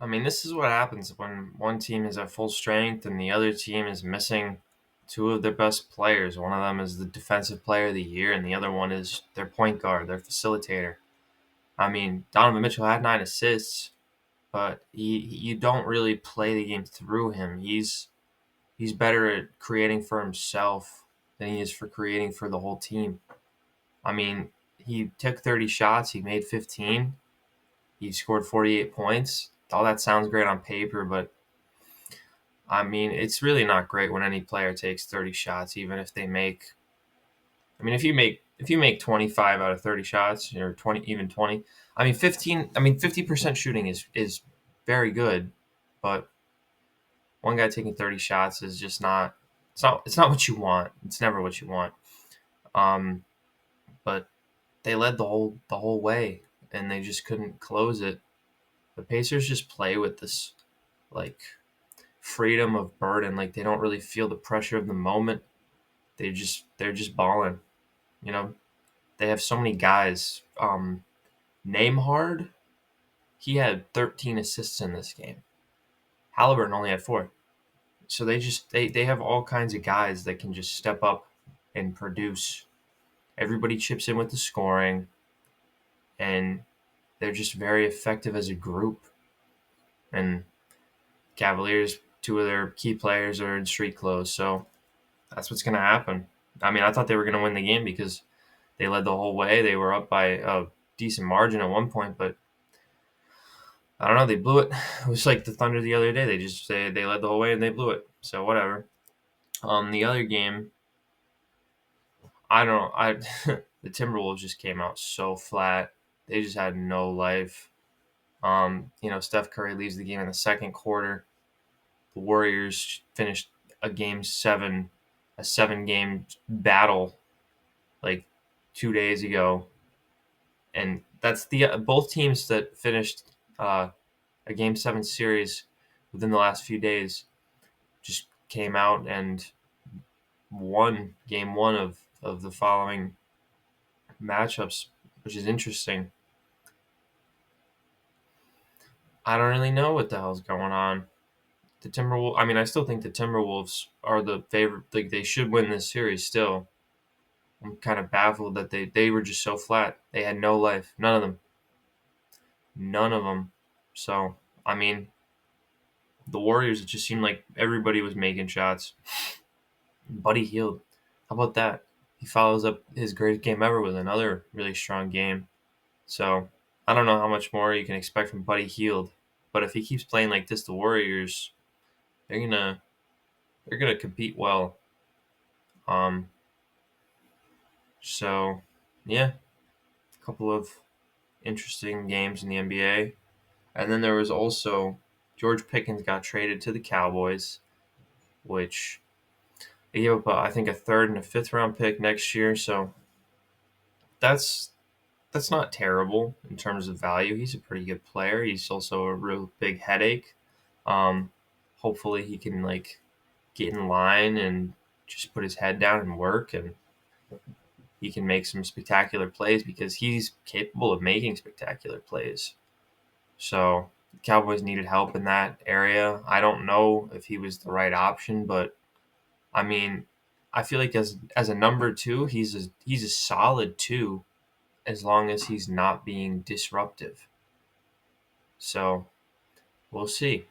I mean, this is what happens when one team is at full strength and the other team is missing two of their best players. One of them is the defensive player of the year, and the other one is their point guard, their facilitator. I mean, Donovan Mitchell had 9 assists, but you don't really play the game through him. He's better at creating for himself than he is for creating for the whole team. I mean, he took 30 shots, he made 15, he scored 48 points. All that sounds great on paper, but I mean, it's really not great when any player takes 30 shots, even if they make. I mean, if you make 25 out of 30 shots, or 20, even 20. I mean, 15. I mean, 50% shooting is very good, but one guy taking 30 shots is just not. It's not what you want. It's never what you want. Um, but they led the whole way, and they just couldn't close it. The Pacers just play with this like freedom of burden. Like they don't really feel the pressure of the moment. They're just balling. You know, they have so many guys. Namehard, he had 13 assists in this game. Halliburton only had 4. So they have all kinds of guys that can just step up and produce. Everybody chips in with the scoring, and they're just very effective as a group. And Cavaliers, two of their key players are in street clothes, so that's what's going to happen. I mean, I thought they were going to win the game because they led the whole way. They were up by a decent margin at one point, but I don't know. They blew it. It was like the Thunder the other day. They led the whole way and they blew it. So whatever. The other game, I don't know. The Timberwolves just came out so flat. They just had no life. Steph Curry leaves the game in the second quarter. The Warriors finished a game 7, a 7-game battle like 2 days ago, and that's the both teams that finished a game 7 series within the last few days just came out and won game 1 of the following matchups, which is interesting. I don't really know what the hell's going on. The Timberwolves. I mean, I still think the Timberwolves are the favorite. Like they should win this series still. I'm kind of baffled that they were just so flat. They had no life. None of them. None of them. So I mean, the Warriors. It just seemed like everybody was making shots. Buddy Hield. How about that? He follows up his greatest game ever with another really strong game. So I don't know how much more you can expect from Buddy Hield, but if he keeps playing like this, the Warriors they're gonna they're gonna compete well. Um, so yeah, a couple of interesting games in the NBA, and then there was also George Pickens got traded to the Cowboys, which they gave up I think a third and a fifth round pick next year. So that's that's not terrible in terms of value. He's a pretty good player. He's also a real big headache. Um, Hopefully he can like get in line and just put his head down and work, and he can make some spectacular plays because he's capable of making spectacular plays. So the Cowboys needed help in that area. I don't know if he was the right option, but I mean, I feel like as a number 2, he's a solid 2 as long as he's not being disruptive. So we'll see.